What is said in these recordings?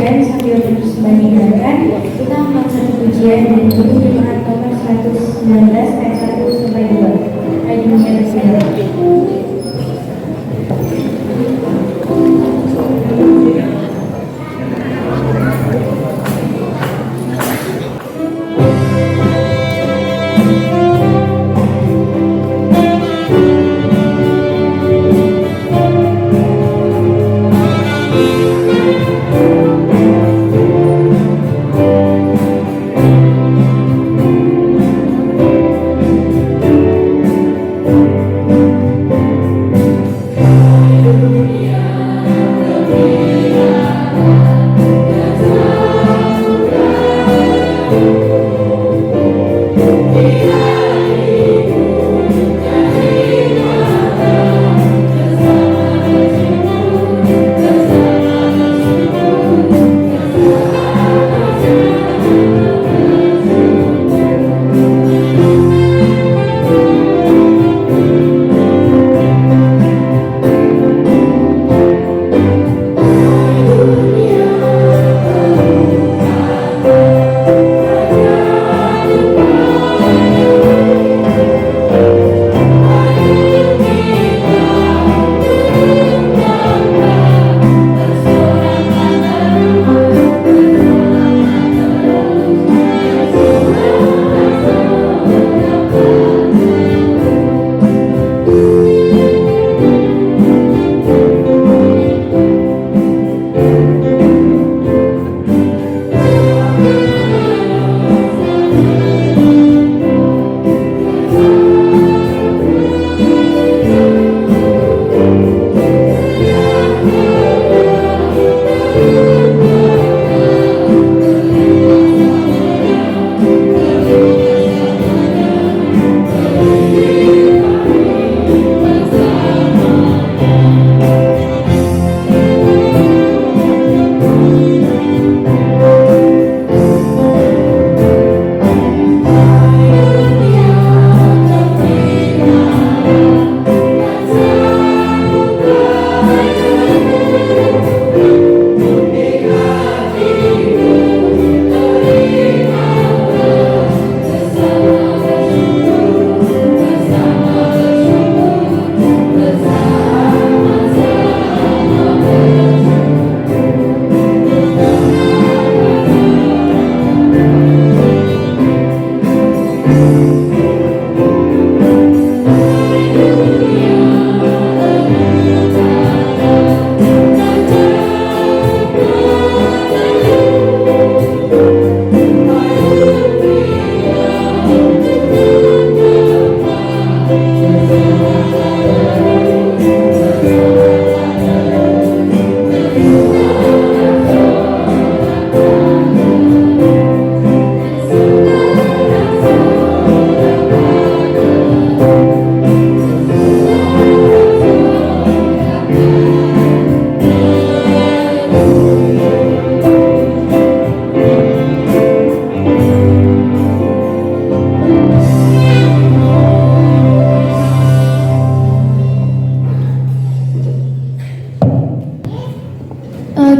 pujian sambil terus mendengarkan. Kita membaca pujian dan bunyi jemaat nomor 119 ayat 1 sampai 2. Ayat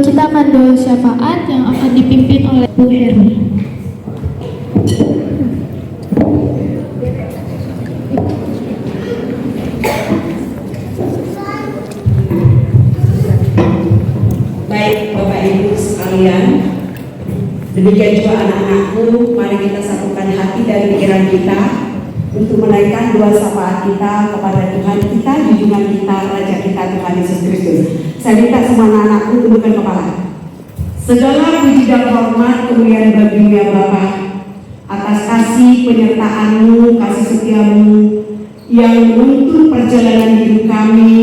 Kita akan doa syafaat yang akan dipimpin oleh Bu Hermi. Baik Bapak Ibu sekalian, demikian juga anak-anakku, mari kita satukan hati dan pikiran kita untuk menaikkan doa syafaat kita kepada Tuhan kita, junjungan kita, Raja kita Tuhan Yesus Kristus. Saya minta semua anak-anakku tundukkan kepala. Segala puji dan hormat kemuliaan bagi-Mu ya Bapa, atas kasih penyertaan-Mu, kasih setia-Mu yang menuntun perjalanan hidup kami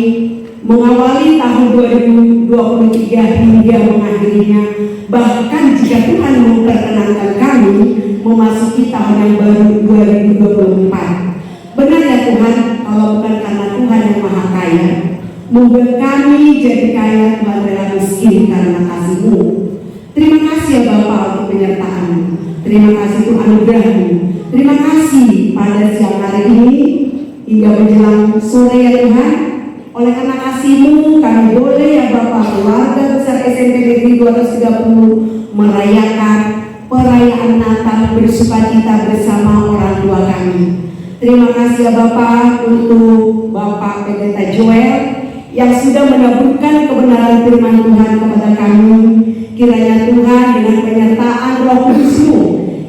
mengawali tahun 2023 hingga mengakhirinya. Bahkan jika Tuhan memperkenankan kami memasuki tahun yang baru 2024. Benar ya Tuhan, kalau bukan karena Tuhan yang Maha Kaya membuat kami jadi kaya, Tuhan rela miskin karena kasih-Mu. Terima kasih ya Bapa untuk penyertaan-Mu. Terima kasih untuk anugerah-Mu. Terima kasih pada siang hari ini hingga menjelang sore ya Tuhan. Oleh karena kasih-Mu kami boleh ya Bapak, keluarga besar SMP Negeri 230 merayakan perayaan Natal bersukacita bersama orang tua kami. Terima kasih ya Bapak untuk Bapak Pendeta Joel yang sudah menaburkan kebenaran firman Tuhan kepada kami. Kiranya Tuhan dengan penyertaan Roh Kudus-Mu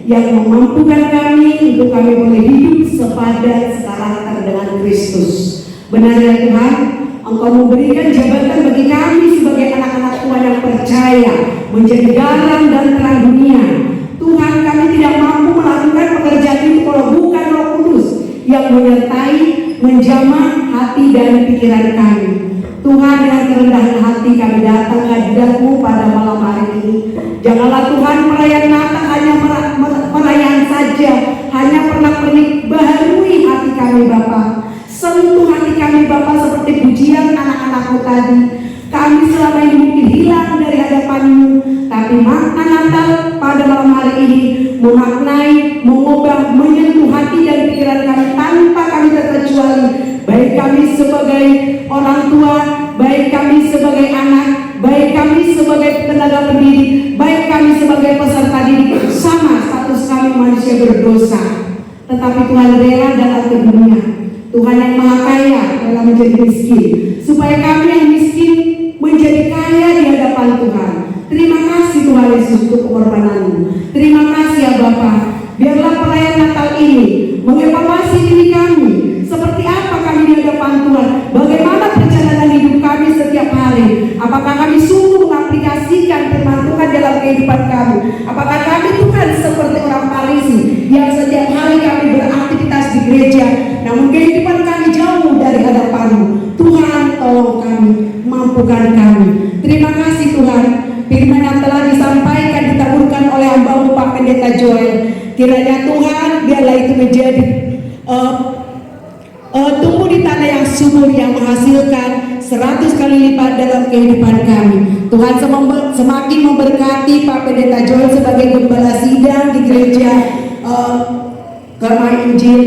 yang memampukan kami untuk kami boleh hidup sepadan sekarakter dengan Kristus. Benar ya Tuhan, Engkau memberikan jabatan bagi kami sebagai anak-anak Tuhan yang percaya menjadi garam dan terang dunia. Tuhan, kami tidak mampu melakukan pekerjaan itu kalau bukan Roh Kudus yang menyertai, menjamah hati dan pikiran kami. Tuhan, dengan kerendahan hati kami datang ke hadirat-Mu pada malam hari ini. Janganlah Tuhan perayaan Natal hanya perayaan saja, hanya pernak-pernik, baharui hati kami Bapa. Sentuh hati kami Bapa seperti pujian anak-anak-Mu tadi. Kami selama ini mungkin hilang dari hadapan-Mu, tapi makna Natal pada malam hari ini memaknai, mengubah, menyentuh hati dan pikiran kami tanpa kami terkecuali. Baik kami sebagai orang tua, baik kami sebagai anak, baik kami sebagai tenaga pendidik, baik kami sebagai peserta didik, sama status kami manusia berdosa. Tetapi Tuhan rela datang ke dunia. Tuhan yang maha kaya rela menjadi miskin, supaya kami yang miskin menjadi kaya di hadapan Tuhan. Terima kasih Tuhan Yesus untuk pengorbanan-Mu. Terima kasih ya Bapa. Biarlah perayaan Natal ini mengevaluasi diri kami. Seperti apa kami di hadapan Tuhan? Bagaimana perjalanan hidup kami setiap hari? Apakah kami sungguh mengaplikasikan firman Tuhan dalam kehidupan kami? Apakah kami Tuhan seperti orang Farisi yang setiap hari kami beraktivitas di gereja, namun kehidupan kami jauh dari hadapan-Mu? Tuhan, tolong kami, mampukan kami. Terima kasih Tuhan. Firman yang telah disampaikan, ditaburkan oleh hamba-Mu Pak Pendeta Joel, kiranya Tuhan biarlah itu menjadi tumbuh di tanah yang subur yang menghasilkan 100 kali lipat dalam kehidupan kami. Tuhan semakin memberkati Pak Pendeta Joel sebagai gembala sidang di gereja Kemah Injil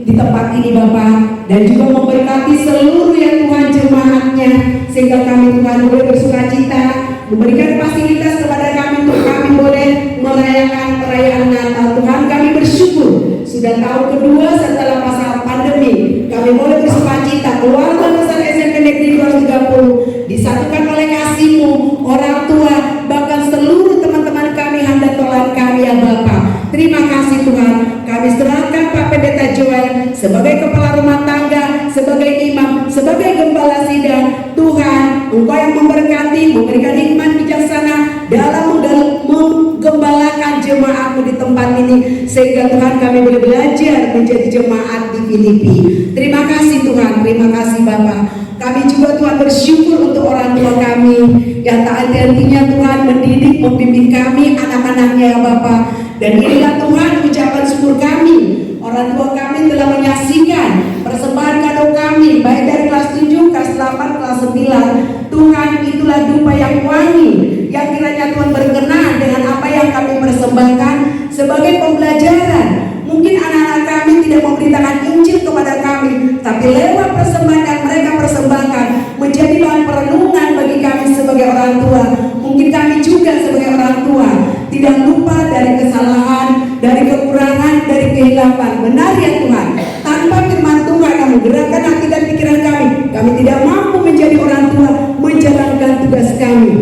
di tempat ini Bapak, dan juga memberkati seluruh ya Tuhan jemaatnya, sehingga kami Tuhan boleh bersukacita, memberikan fasilitas kepada kami untuk kami boleh merayakan perayaan Natal. Tuhan, kami bersyukur sudah tahun kedua setelah masa pandemi kami boleh bersukacita, keluarga besar SMP Negeri 230 disatukan oleh kasih-Mu, orang tua, bahkan seluruh teman-teman kami, hamba tolan kami ya Bapak. Terima kasih Tuhan. Kami serahkan Pak Pendeta Joel sebagai kepala rumah tangga, sebagai imam, sebagai gembala sidang. Tuhan, Engkau yang memberkati, memberikan hikmat bijaksana dalam menggembalakan jemaat-Mu di tempat ini, sehingga Tuhan kami boleh belajar menjadi jemaat di Filipi. Terima kasih Tuhan, terima kasih Bapak. Kami juga Tuhan bersyukur untuk orang tua kami yang tak henti-hentinya Tuhan mendidik, membimbing kami, anak-anaknya ya Bapak. Dan inilah Tuhan ucapan syukur kami. Orang tua kami telah menyaksikan persembahan kado kami, baik dari kelas 7, kelas 8, kelas 9. Tuhan, itulah dupa yang wangi, yang kiranya Tuhan berkenan dengan apa yang kami persembahkan sebagai pembelajaran. Mungkin anak-anak kami tidak memberitakan Injil kepada kami, tapi lewat persembahan yang mereka persembahkan menjadi bahan perenungan bagi kami sebagai orang tua. Mungkin kami juga sebagai orang tua tidak lupa dari kesalahan, dari kekurangan, dari kehilapan. Benar ya Tuhan, tanpa firman Tuhan yang menggerakkan hati dan pikiran kami tidak mampu menjadi orang tua menjalankan tugas kami.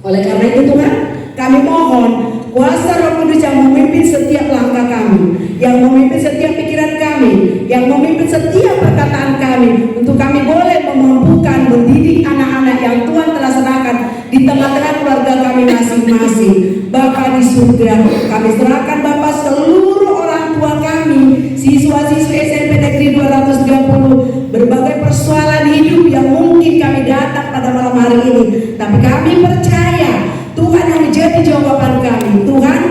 Oleh karena itu Tuhan, kami mohon kuasa Roh Kudus yang memimpin setiap langkah kami, yang memimpin setiap pikiran kami, yang memimpin setiap perkataan kami, untuk kami boleh memampukan mendidik anak-anak yang Tuhan telah serahkan di tengah-tengah keluarga kami masing-masing. Bapa di surga, kami serahkan Bapa seluruh orang tua kami, siswa-siswi SMP Negeri 230, berbagai persoalan hidup yang mungkin kami datang pada malam hari ini, tapi kami percaya Tuhan yang menjadi jawaban kami. Tuhan,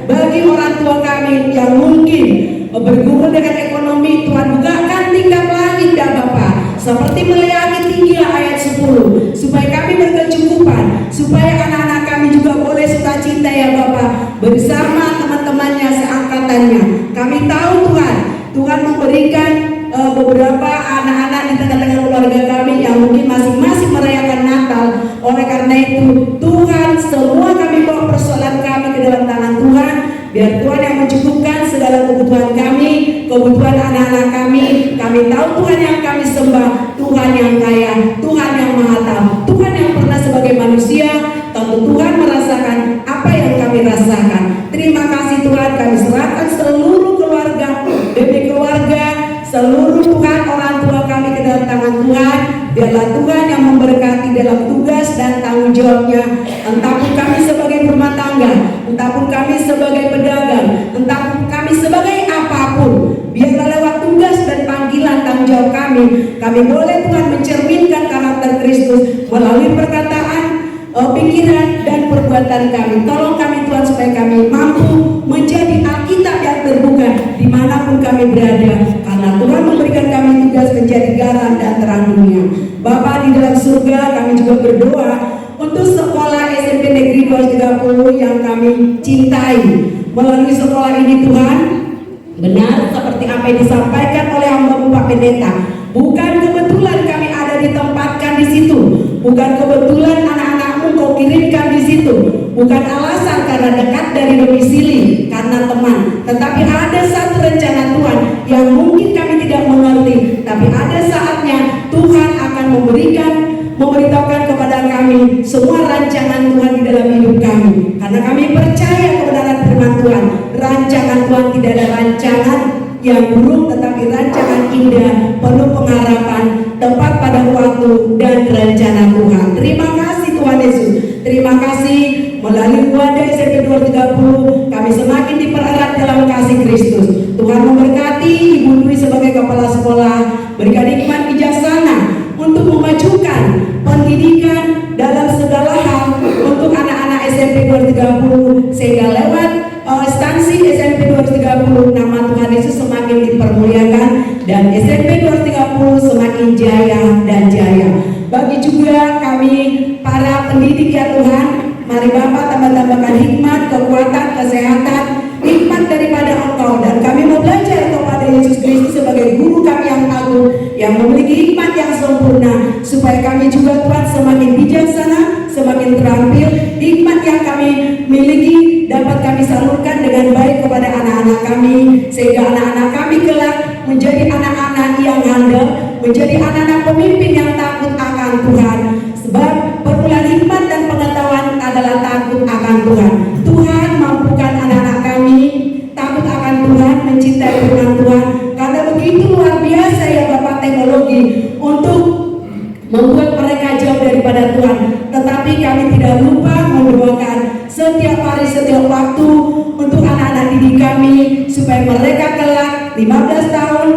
bagi orang tua kami yang mungkin bergumul dengan ekonomi, Tuhan bukakan tingkap langit ya Bapa, seperti melihat tinggilah ayat 10, supaya kami berkecukupan, supaya anak-anak kami juga boleh sukacita ya Bapa, bersama teman-temannya seangkatannya. Kami tahu Tuhan, Tuhan memberikan beberapa anak-anak di tengah-tengah keluarga kami yang mungkin masing-masing merayakan Natal. Oleh karena itu, Tuhan, semua kami bawa persoalan kami ke dalam tangan Tuhan. Biar Tuhan yang mencukupkan segala kebutuhan kami, kebutuhan anak-anak kami. Kami tahu Tuhan yang kami sembah, Tuhan yang kaya, Tuhan yang maha tahu, Tuhan yang pernah sebagai manusia. Tentu Tuhan merasakan apa yang kami rasakan. Terima kasih Tuhan, kami serahkan seluruh keluarga, baby keluarga, seluruh Tuhan orang tua kami ke dalam tangan Tuhan. Biarlah Tuhan yang memberkati dalam tugas dan tanggung jawabnya. Entah pun kami sebagai rumah tangga, entah pun kami sebagai pedagang, entah pun kami sebagai apapun, biarlah lewat tugas dan panggilan tanggung jawab kami boleh Tuhan mencerminkan karakter Kristus melalui perkataan, pikiran dan perbuatan kami. Tolong kami Tuhan supaya kami mampu menjadi Alkitab yang terbuka dimanapun kami berada, karena Tuhan memberikan kami tugas menjadi garam dan terang dunia. Bapa di dalam surga, kami juga berdoa untuk sekolah SMP Negeri 230 yang kami cintai. Melalui sekolah ini Tuhan, benar seperti apa yang disampaikan oleh hamba Pak Pendeta, bukan kebetulan kami ada ditempatkan di situ, bukan kebetulan anak-anakmu kau kirimkan di situ, bukan alasan karena dekat dari domisili, karena teman, tetapi ada satu rencana Tuhan yang mungkin kami tidak mengerti, tapi ada saatnya Tuhan akan memberitahukan kepada kami semua rancangan Tuhan di dalam hidup kami, karena kami percaya kebenaran firman Tuhan. Rancangan Tuhan tidak ada rancangan yang buruk, tetapi rancangan indah, penuh pengharapan, tepat pada waktu dan rencana Tuhan. Terima kasih Tuhan Yesus. Terima kasih melalui wadah SMP 230 kami semakin dipererat dalam kasih Kristus. Tuhan memberkati Ibu Dwi sebagai kepala sekolah, berikan hikmat bijaksana untuk memajukan pendidikan dalam segala hal untuk anak-anak SMP 230, sehingga lewat instansi SMP 230 nama Tuhan Yesus semakin dipermuliakan dan SMP 230 semakin jaya dan jaya. Bagi juga kami para pendidik ya Tuhan, mari Bapak tambah-tambahkan hikmat, kekuatan, kesehatan, hikmat daripada Engkau, dan kami mau belajar kepada Yesus Kristus sebagai guru kami yang agung, yang memiliki hikmat yang sempurna, supaya kami juga Tuhan semakin bijaksana, semakin terampil. Hikmat yang kami miliki dapat kami salurkan dengan baik kepada anak-anak kami, sehingga anak-anak kami kelak menjadi anak-anak yang handal, menjadi anak-anak pemimpin yang takut akan Tuhan. Sebab permulaan hikmat dan pengetahuan adalah takut akan Tuhan. Tuhan mampukan anak-anak kami takut akan Tuhan, mencintai firman Tuhan, karena begitu luar biasa ya Bapak teknologi untuk membuat mereka jauh daripada Tuhan. Tetapi kami tidak lupa mendoakan setiap hari, setiap waktu untuk anak-anak didik kami, supaya mereka kelak 15 tahun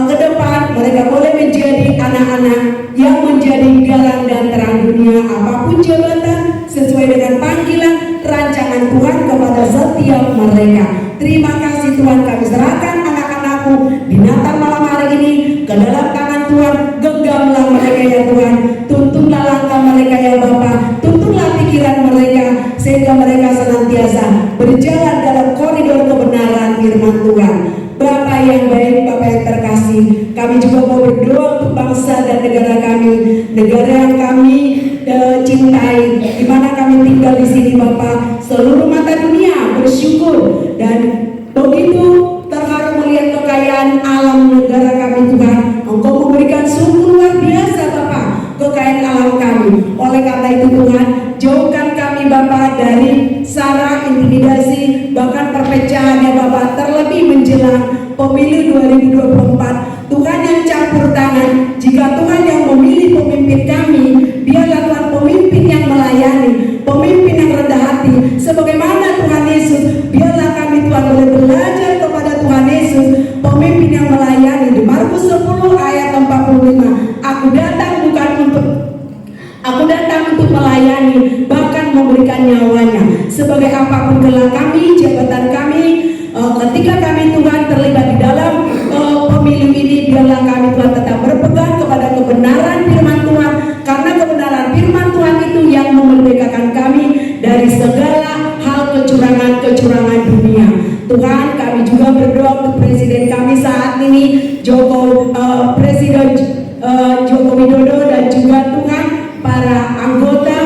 ke depan mereka boleh menjadi anak-anak yang menjadi galang dan terang dunia, apapun jabatan sesuai dengan panggilan rancangan Tuhan kepada setiap mereka. Terima kasih Tuhan, kami serahkan anak-anakku di Natal malam hari ini ke dalam tangan Tuhan. Genggamlah mereka ya Tuhan, tuntunlah langkah mereka ya Bapa, tuntunlah pikiran mereka, sehingga mereka senantiasa berjalan dalam koridor kebenaran firman Tuhan. Bapa yang baik, Bapa yang terkasih, kami juga mau berdoa untuk bangsa dan negara kami, negara yang kami cintai, di mana kami tinggal di sini Bapa. Seluruh mata dunia bersyukur dan begitu terharu melihat kekayaan alam negara kami Tuhan. Engkau memberikan sungguh luar biasa Bapa kekayaan alam kami. Oleh karena itu Tuhan, jauhkan kami Bapa dari sara, intimidasi, bahkan perpecahan ya Bapa, terlebih menjelang pemilu 2024. Tuhan yang campur tangan, jika Tuhan yang memilih pemimpin kami, biarlah Tuhan pemimpin yang melayani, pemimpin yang rendah hati, sebagaimana Tuhan Yesus. Biarlah kami Tuhan boleh belajar kepada Tuhan Yesus, pemimpin yang melayani. Di Markus 10 ayat 45, aku datang untuk melayani, bahkan memberikan nyawanya. Sebagai apapun gelar kami, jabatan kami, ketika kami Tuhan terlibat di dalam pemilu ini, biarlah kami Tuhan tetap berpegang kepada kebenaran firman Tuhan, karena kebenaran firman Tuhan itu yang memerdekakan kami dari segala hal kecurangan-kecurangan dunia. Tuhan, kami juga berdoa untuk presiden kami saat ini, Presiden Joko Widodo, dan juga Tuhan para anggota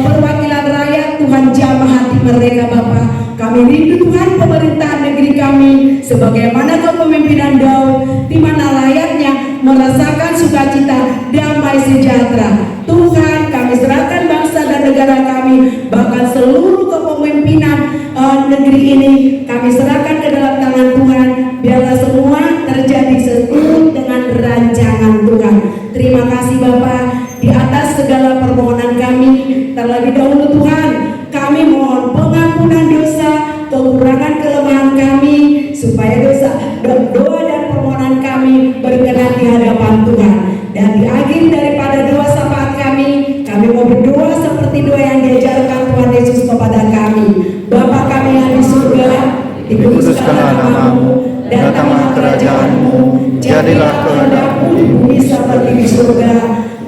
perwakilan rakyat. Tuhan jamah hati mereka Bapak. Kami rindu Tuhan pemerintahan negeri kami sebagaimana kepemimpinan Daud, di mana rakyatnya merasakan sukacita, damai sejahtera. Tuhan, kami serahkan bangsa dan negara kami, bahkan seluruh kepemimpinan negeri ini kami serahkan ke dalam tangan Tuhan. Biarlah semua terjadi seturut dengan rancangan Tuhan. Terima kasih Bapak. Di atas segala permohonan kami, terlebih dahulu Tuhan, kami mohon pengampunan dosa, kekurangan kelemahan kami, supaya doa dan permohonan kami berkenan di hadapan Tuhan. Dan di akhir daripada doa syafaat kami mau berdoa seperti doa yang diajarkan Tuhan Yesus kepada kami. Bapa kami yang di surga, dikuduskanlah namamu, datanglah kerajaanmu, jadilah kehendakmu di bumi seperti di surga.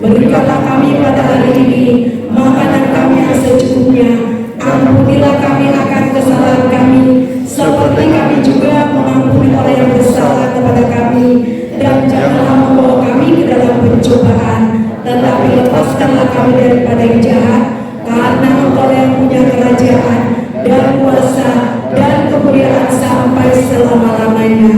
Berikanlah kami pada hari ini makanan kami yang secukupnya. Ampunilah kami akan kesalahan kami, seperti kami juga mengampuni orang yang bersalah kepada kami. Dan janganlah membawa kami ke dalam pencobaan, tetapi lepaskanlah kami daripada yang jahat. Karena Engkau yang punya kerajaan dan kuasa dan kemuliaan sampai selama-lamanya.